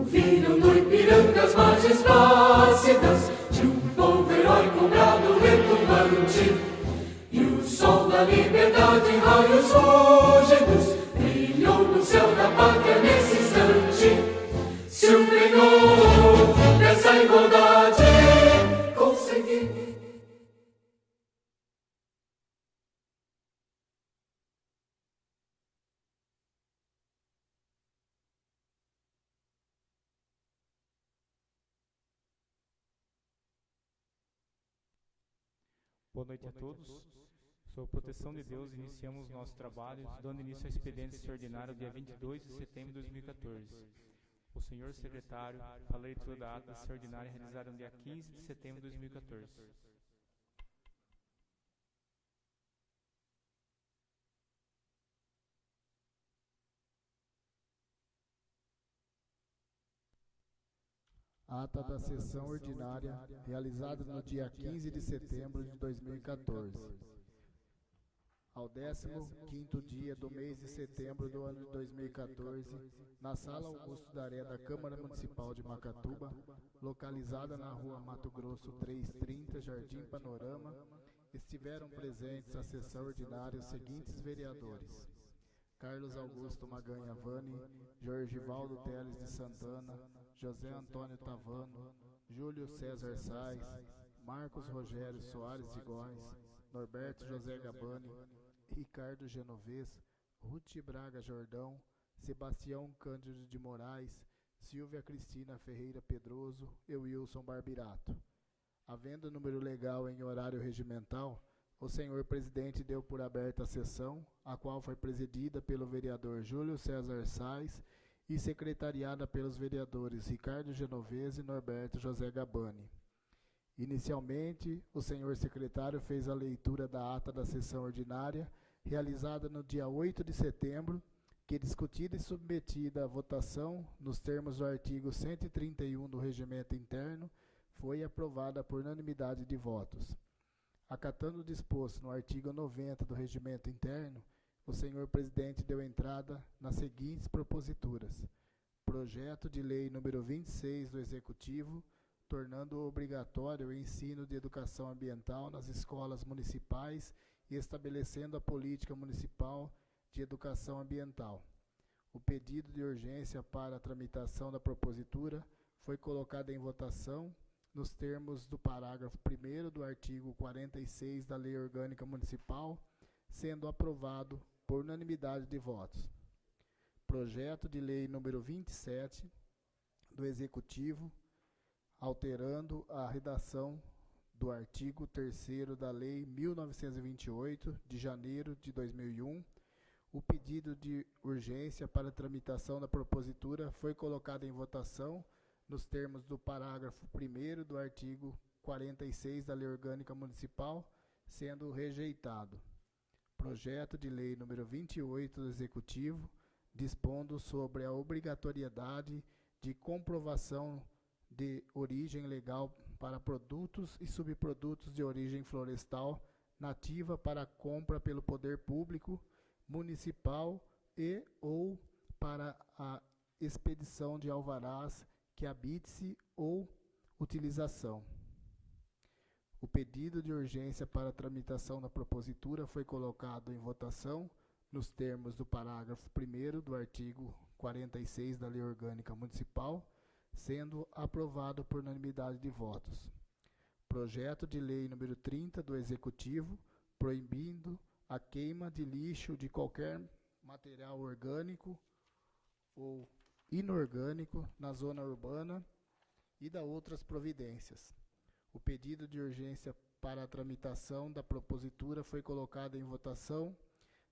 Ouviram no Ipiranga as margens plácidas de um povo heróico, brado retumbante, e o sol da liberdade, raios rúgidos, brilhou no céu da pátria nesse instante. Se o penhor dessa igualdade conseguir. Boa noite a todos. Sob a proteção de Deus, iniciamos nosso trabalho, dando início ao expediente extraordinário dia 22 de setembro de 2014. O senhor secretário, a leitura da ata extraordinária realizada no dia 15 de setembro de 2014. Ata da sessão ordinária, realizada no dia 15 de setembro de 2014. Ao 15º dia do mês de setembro do ano de 2014, na Sala Augusto Daré da Câmara Municipal de Macatuba, localizada na Rua Mato Grosso 330, Jardim Panorama, estiveram presentes à sessão ordinária os seguintes vereadores: Carlos Augusto Maganha Vani, Jorgivaldo Teles de Santana, José Antônio Tavano, Júlio César Sais, Marcos Rogério Soares de Góes, Norberto José Gabani, Ricardo Genovez, Ruth Braga Jordão, Sebastião Cândido de Moraes, Silvia Cristina Ferreira Pedroso e Wilson Barbirato. Havendo número legal em horário regimental, o senhor presidente deu por aberta a sessão, a qual foi presidida pelo vereador Júlio César Sais e secretariada pelos vereadores Ricardo Genovez e Norberto José Gabani. Inicialmente, o senhor secretário fez a leitura da ata da sessão ordinária, realizada no dia 8 de setembro, que, discutida e submetida à votação nos termos do artigo 131 do Regimento Interno, foi aprovada por unanimidade de votos. Acatando o disposto no artigo 90 do Regimento Interno, o senhor presidente deu entrada nas seguintes proposituras: projeto de lei número 26 do Executivo, tornando obrigatório o ensino de educação ambiental nas escolas municipais e estabelecendo a política municipal de educação ambiental. O pedido de urgência para a tramitação da propositura foi colocado em votação nos termos do parágrafo 1º do artigo 46 da Lei Orgânica Municipal, sendo aprovado por unanimidade de votos. Projeto de lei número 27 do Executivo, alterando a redação do artigo 3º da Lei 1928, de janeiro de 2001. O pedido de urgência para a tramitação da propositura foi colocado em votação nos termos do parágrafo 1º do artigo 46 da Lei Orgânica Municipal, sendo rejeitado. Projeto de lei número 28 do Executivo, dispondo sobre a obrigatoriedade de comprovação de origem legal para produtos e subprodutos de origem florestal nativa para compra pelo poder público municipal e ou para a expedição de alvarás que habite-se ou utilização. O pedido de urgência para a tramitação da propositura foi colocado em votação nos termos do parágrafo 1º do artigo 46 da Lei Orgânica Municipal, sendo aprovado por unanimidade de votos. Projeto de lei número 30 do Executivo, proibindo a queima de lixo de qualquer material orgânico ou inorgânico na zona urbana e da outras providências. O pedido de urgência para a tramitação da propositura foi colocado em votação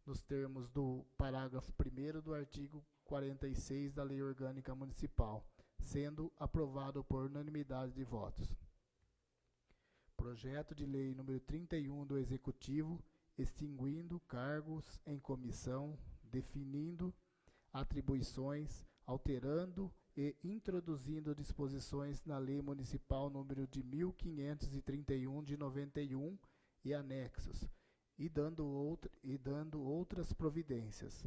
nos termos do parágrafo 1º do artigo 46 da Lei Orgânica Municipal, sendo aprovado por unanimidade de votos. Projeto de lei número 31 do Executivo, extinguindo cargos em comissão, definindo atribuições, alterando e introduzindo disposições na Lei Municipal número de 1531 de 91 e anexos, e dando outras providências.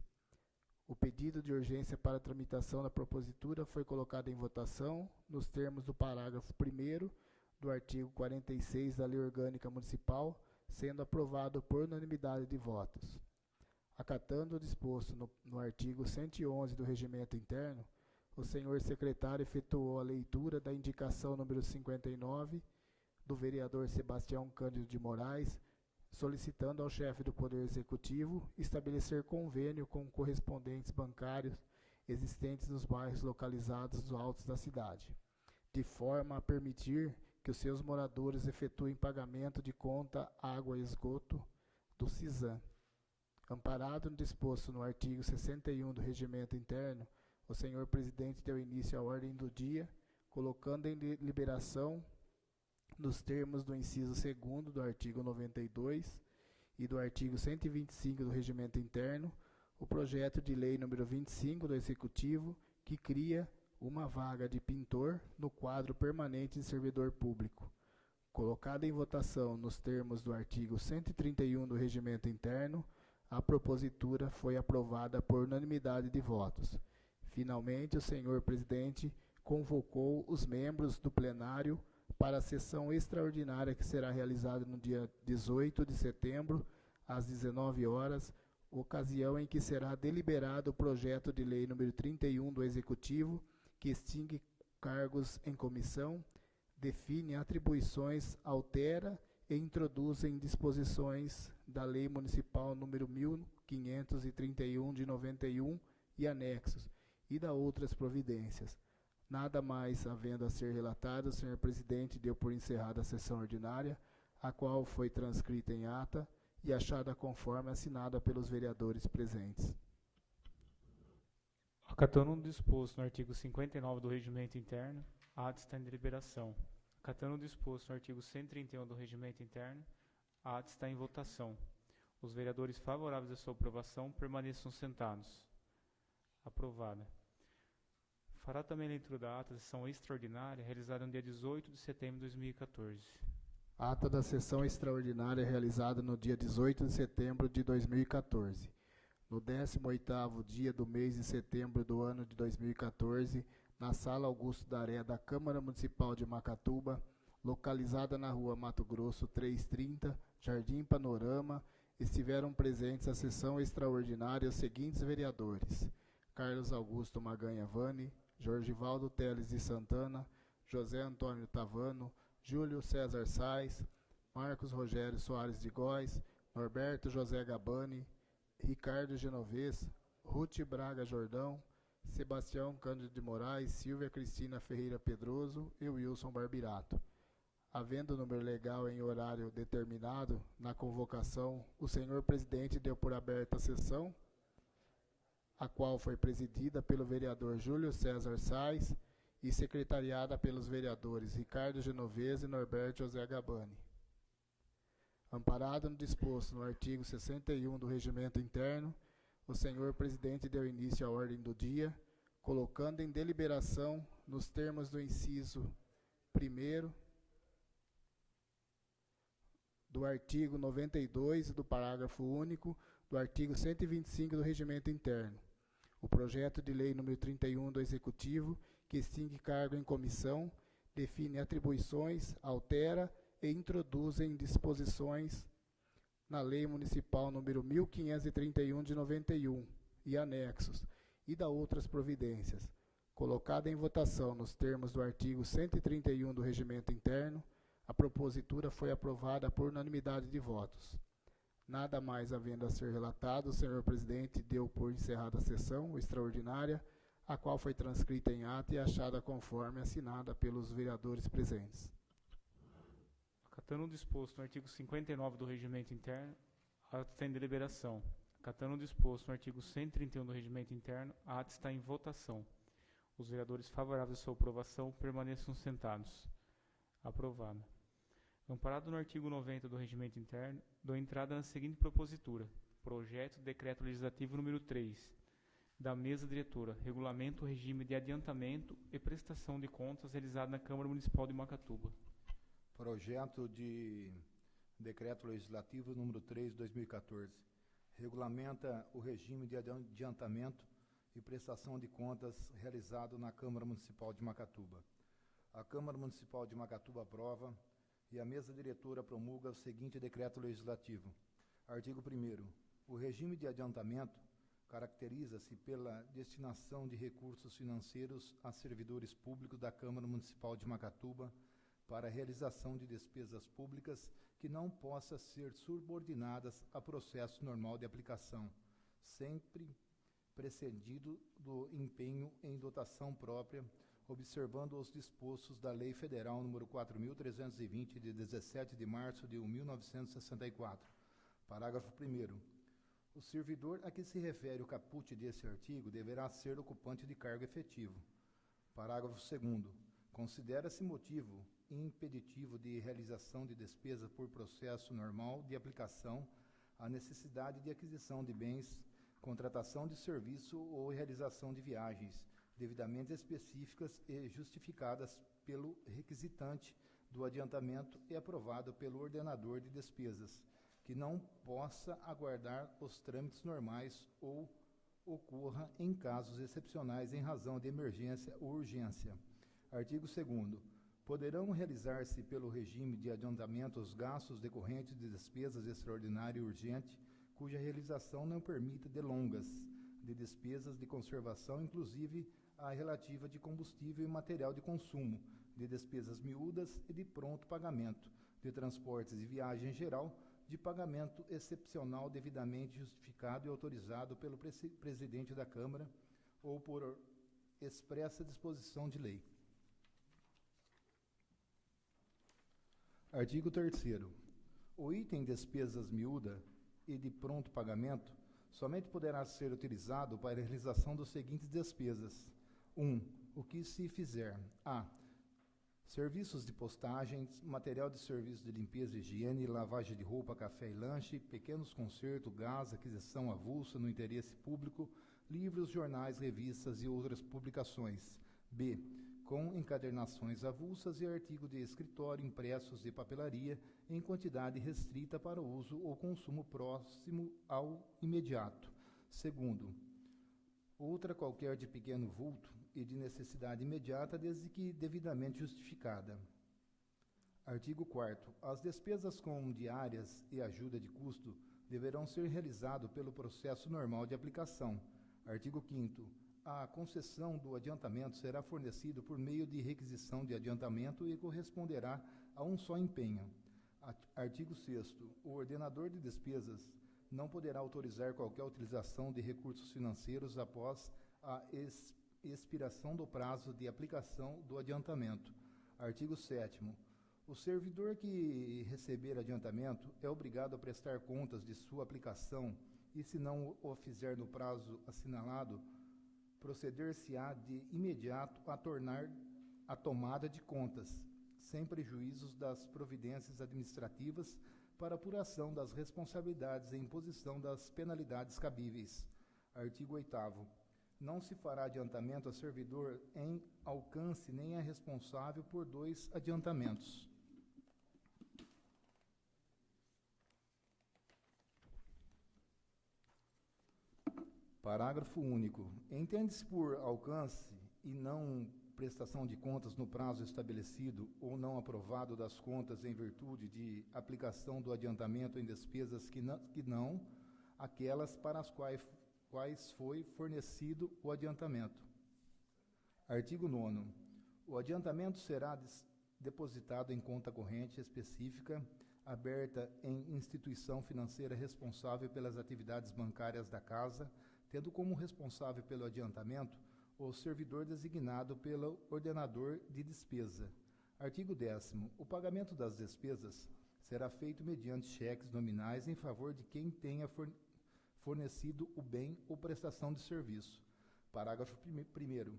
O pedido de urgência para a tramitação da propositura foi colocado em votação nos termos do parágrafo 1º do artigo 46 da Lei Orgânica Municipal, sendo aprovado por unanimidade de votos. Acatando o disposto no artigo 111 do Regimento Interno, o senhor secretário efetuou a leitura da indicação número 59 do vereador Sebastião Cândido de Moraes, solicitando ao chefe do Poder Executivo estabelecer convênio com correspondentes bancários existentes nos bairros localizados nos altos da cidade, de forma a permitir que os seus moradores efetuem pagamento de conta água e esgoto do CISAM. Amparado no disposto no artigo 61 do Regimento Interno, o senhor presidente deu início à ordem do dia, colocando em deliberação, nos termos do inciso 2º do artigo 92 e do artigo 125 do Regimento Interno, o projeto de lei número 25 do Executivo, que cria uma vaga de pintor no quadro permanente de servidor público. Colocada em votação nos termos do artigo 131 do Regimento Interno, a propositura foi aprovada por unanimidade de votos. Finalmente, o senhor presidente convocou os membros do plenário para a sessão extraordinária que será realizada no dia 18 de setembro, às 19 horas, ocasião em que será deliberado o projeto de lei número 31 do Executivo, que extingue cargos em comissão, define atribuições, altera e introduz em disposições da Lei Municipal número 1531 de 91 e anexos, e da outras providências. Nada mais havendo a ser relatado, o senhor presidente deu por encerrada a sessão ordinária, a qual foi transcrita em ata e achada conforme assinada pelos vereadores presentes. Acatando o disposto no artigo 59 do Regimento Interno, a ata está em deliberação. Acatando o disposto no artigo 131 do Regimento Interno, a ata está em votação. Os vereadores favoráveis à sua aprovação permaneçam sentados. Aprovada. Fará também a leitura da ata da sessão extraordinária realizada no dia 18 de setembro de 2014. Ata da sessão extraordinária realizada no dia 18 de setembro de 2014. No 18º dia do mês de setembro do ano de 2014, na Sala Augusto Daré da Câmara Municipal de Macatuba, localizada na Rua Mato Grosso 330, Jardim Panorama, estiveram presentes à sessão extraordinária os seguintes vereadores: Carlos Augusto Maganha Vani, Jorgivaldo Teles de Santana, José Antônio Tavano, Júlio César Sais, Marcos Rogério Soares de Góes, Norberto José Gabani, Ricardo Genovez, Ruth Braga Jordão, Sebastião Cândido de Moraes, Silvia Cristina Ferreira Pedroso e Wilson Barbirato. Havendo número legal em horário determinado na convocação, o senhor presidente deu por aberta a sessão, a qual foi presidida pelo vereador Júlio César Sais e secretariada pelos vereadores Ricardo Genovez e Norberto José Gabani. Amparado no disposto no artigo 61 do Regimento Interno, o senhor presidente deu início à ordem do dia, colocando em deliberação, nos termos do inciso 1º do artigo 92 e do parágrafo único do artigo 125 do Regimento Interno, o projeto de lei número 31 do Executivo, que extingue cargo em comissão, define atribuições, altera e introduz em disposições na Lei Municipal número 1531 de 91 e anexos, e da outras providências. Colocada em votação nos termos do artigo 131 do Regimento Interno, a propositura foi aprovada por unanimidade de votos. Nada mais havendo a ser relatado, o senhor presidente deu por encerrada a sessão extraordinária, a qual foi transcrita em ata e achada conforme assinada pelos vereadores presentes. Acatando o disposto no artigo 59 do Regimento Interno, a ata está em deliberação. Acatando o disposto no artigo 131 do Regimento Interno, a ata está em votação. Os vereadores favoráveis à sua aprovação permaneçam sentados. Aprovada. Amparado no artigo 90 do Regimento Interno, dou entrada na seguinte propositura: Projeto de Decreto Legislativo número 3, da Mesa Diretora, Regulamento o Regime de Adiantamento e Prestação de Contas realizado na Câmara Municipal de Macatuba. Projeto de Decreto Legislativo número 3 de 2014. Regulamenta o regime de adiantamento e prestação de contas realizado na Câmara Municipal de Macatuba. A Câmara Municipal de Macatuba aprova e a mesa diretora promulga o seguinte decreto legislativo. Artigo 1º. O regime de adiantamento caracteriza-se pela destinação de recursos financeiros a servidores públicos da Câmara Municipal de Macatuba para a realização de despesas públicas que não possa ser subordinadas a processo normal de aplicação, sempre precedido do empenho em dotação própria, observando os dispostos da Lei Federal nº 4.320, de 17 de março de 1964. Parágrafo 1º. O servidor a que se refere o caput desse artigo deverá ser ocupante de cargo efetivo. Parágrafo 2º. Considera-se motivo impeditivo de realização de despesa por processo normal de aplicação a necessidade de aquisição de bens, contratação de serviço ou realização de viagens, devidamente específicas e justificadas pelo requisitante do adiantamento e aprovado pelo ordenador de despesas, que não possa aguardar os trâmites normais ou ocorra em casos excepcionais em razão de emergência ou urgência. Artigo 2º. Poderão realizar-se pelo regime de adiantamento os gastos decorrentes de despesas extraordinárias e urgentes, cuja realização não permita delongas de despesas de conservação, inclusive a relativa de combustível e material de consumo, de despesas miúdas e de pronto pagamento, de transportes e viagem em geral, de pagamento excepcional devidamente justificado e autorizado pelo presidente da Câmara ou por expressa disposição de lei. Artigo 3º. O item despesas miúda e de pronto pagamento somente poderá ser utilizado para a realização dos seguintes despesas. 1. O que se fizer. A. Serviços de postagens, material de serviço de limpeza e higiene, lavagem de roupa, café e lanche, pequenos consertos, gás, aquisição avulsa no interesse público, livros, jornais, revistas e outras publicações. B. Com encadernações avulsas e artigo de escritório, impressos e papelaria, em quantidade restrita para uso ou consumo próximo ao imediato. Segundo, outra qualquer de pequeno vulto e de necessidade imediata, desde que devidamente justificada. Artigo 4º. As despesas com diárias e ajuda de custo deverão ser realizadas pelo processo normal de aplicação. Artigo 5º. A concessão do adiantamento será fornecida por meio de requisição de adiantamento e corresponderá a um só empenho. Artigo 6º. O ordenador de despesas não poderá autorizar qualquer utilização de recursos financeiros após a expiração do prazo de aplicação do adiantamento. Artigo 7º. O servidor que receber adiantamento é obrigado a prestar contas de sua aplicação e, se não o fizer no prazo assinalado, proceder-se-á de imediato a tomada de contas, sem prejuízos das providências administrativas para apuração das responsabilidades e imposição das penalidades cabíveis. Artigo 8º. Não se fará adiantamento a servidor em alcance nem é responsável por 2 adiantamentos. Parágrafo único. Entende-se por alcance e não prestação de contas no prazo estabelecido ou não aprovado das contas em virtude de aplicação do adiantamento em despesas que não aquelas para as quais foi fornecido o adiantamento. Artigo 9º. O adiantamento será depositado em conta corrente específica, aberta em instituição financeira responsável pelas atividades bancárias da Casa, tendo como responsável pelo adiantamento o servidor designado pelo ordenador de despesa. Artigo 10º. O pagamento das despesas será feito mediante cheques nominais em favor de quem tenha fornecido o bem ou prestação de serviço. Parágrafo 1º.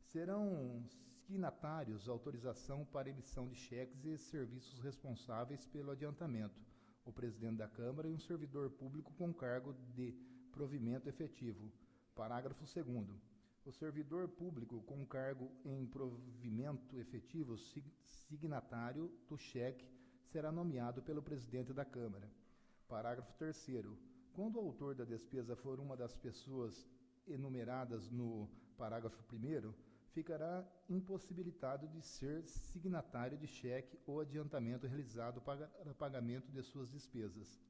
Serão signatários autorização para emissão de cheques e serviços responsáveis pelo adiantamento, o presidente da Câmara e um servidor público com cargo de provimento efetivo. Parágrafo 2º. O servidor público com cargo em provimento efetivo signatário do cheque será nomeado pelo presidente da Câmara. Parágrafo 3º. Quando o autor da despesa for uma das pessoas enumeradas no parágrafo 1º, ficará impossibilitado de ser signatário de cheque ou adiantamento realizado para pagamento de suas despesas.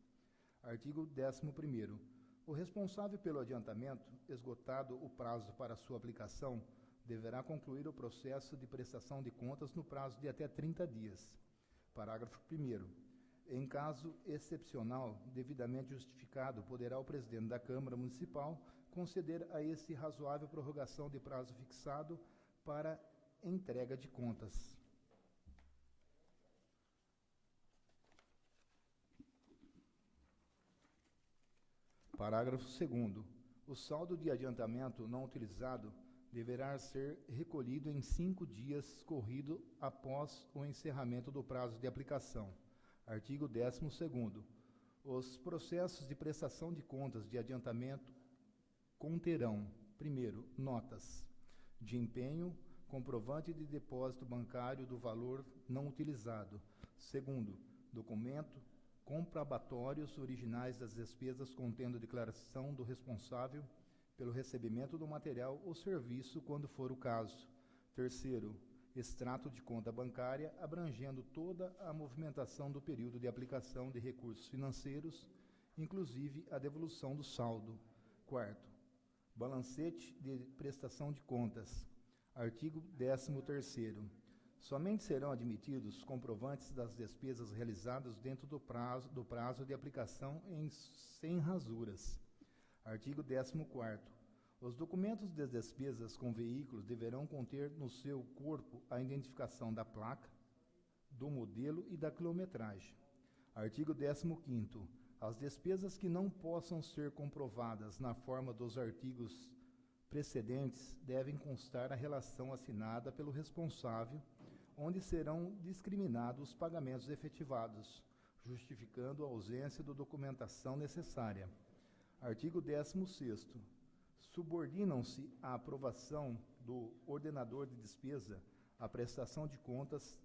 Artigo 11º. O responsável pelo adiantamento, esgotado o prazo para sua aplicação, deverá concluir o processo de prestação de contas no prazo de até 30 dias. Parágrafo 1º. Em caso excepcional, devidamente justificado, poderá o presidente da Câmara Municipal conceder a esse razoável prorrogação de prazo fixado para entrega de contas. Parágrafo 2º. O saldo de adiantamento não utilizado deverá ser recolhido em 5 dias corrido após o encerramento do prazo de aplicação. Artigo 12º. Os processos de prestação de contas de adiantamento conterão, primeiro, notas de empenho, comprovante de depósito bancário do valor não utilizado. Segundo, documento, comprobatórios originais das despesas contendo declaração do responsável pelo recebimento do material ou serviço, quando for o caso. Terceiro, extrato de conta bancária abrangendo toda a movimentação do período de aplicação de recursos financeiros, inclusive a devolução do saldo. Quarto, balancete de prestação de contas. Artigo 13º. Somente serão admitidos comprovantes das despesas realizadas dentro do prazo de aplicação sem rasuras. Artigo 14º. Os documentos de despesas com veículos deverão conter no seu corpo a identificação da placa, do modelo e da quilometragem. Artigo 15º. As despesas que não possam ser comprovadas na forma dos artigos precedentes devem constar a relação assinada pelo responsável, onde serão discriminados os pagamentos efetivados, justificando a ausência da documentação necessária. Artigo 16º. Subordinam-se à aprovação do ordenador de despesa a prestação de contas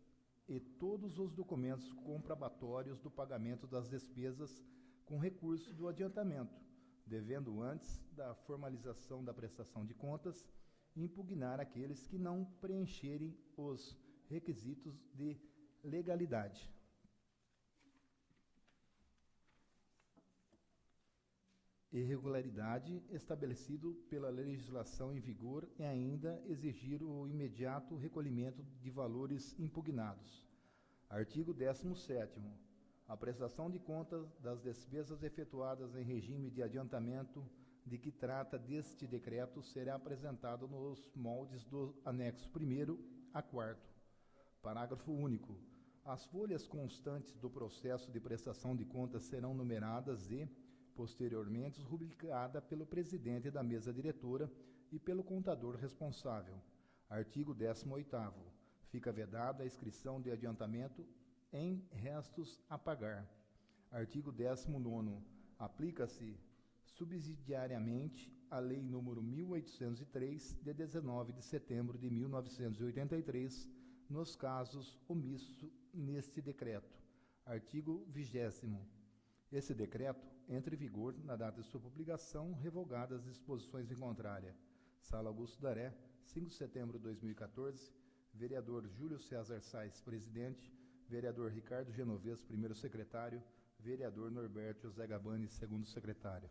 e todos os documentos comprobatórios do pagamento das despesas com recurso do adiantamento, devendo, antes da formalização da prestação de contas, impugnar aqueles que não preencherem os requisitos de legalidade. Irregularidade estabelecido pela legislação em vigor e ainda exigir o imediato recolhimento de valores impugnados. Artigo 17º. A prestação de contas das despesas efetuadas em regime de adiantamento de que trata deste decreto será apresentado nos moldes do anexo 1º a 4º. Parágrafo único. As folhas constantes do processo de prestação de contas serão numeradas e, posteriormente, rubricada pelo presidente da mesa diretora e pelo contador responsável. Artigo 18º. Fica vedada a inscrição de adiantamento em restos a pagar. Artigo 19º. Aplica-se subsidiariamente a Lei nº 1803, de 19 de setembro de 1983, nos casos omissos neste decreto. Artigo 20º. Esse decreto entra em vigor na data de sua publicação, revogadas as disposições em contrária. Sala Augusto Daré, 5 de setembro de 2014, vereador Júlio César Sais, presidente, vereador Ricardo Genovez, primeiro secretário, vereador Norberto José Gabani, segundo secretário.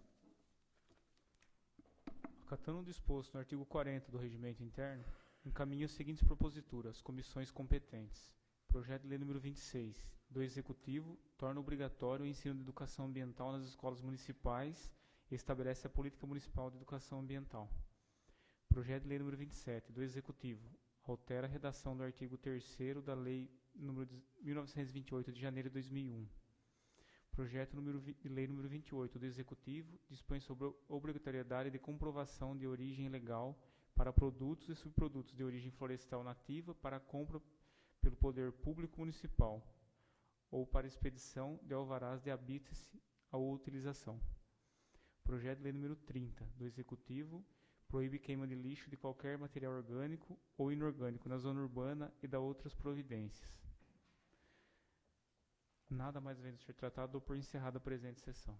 Acatando o disposto no artigo 40 do Regimento Interno, encaminho as seguintes proposituras às comissões competentes. Projeto de Lei número 26, do Executivo, torna obrigatório o ensino de educação ambiental nas escolas municipais e estabelece a política municipal de educação ambiental. Projeto de Lei número 27, do Executivo, altera a redação do artigo 3º da Lei número 1928, de janeiro de 2001. Projeto de Lei número 28, do Executivo, dispõe sobre a obrigatoriedade de comprovação de origem legal para produtos e subprodutos de origem florestal nativa para compra pelo Poder Público Municipal ou para expedição de alvarás de habite-se ou utilização. Projeto de Lei número 30, do Executivo, proíbe queima de lixo de qualquer material orgânico ou inorgânico na zona urbana e dá outras providências. Nada mais havendo ser tratado, dou por encerrada a presente sessão.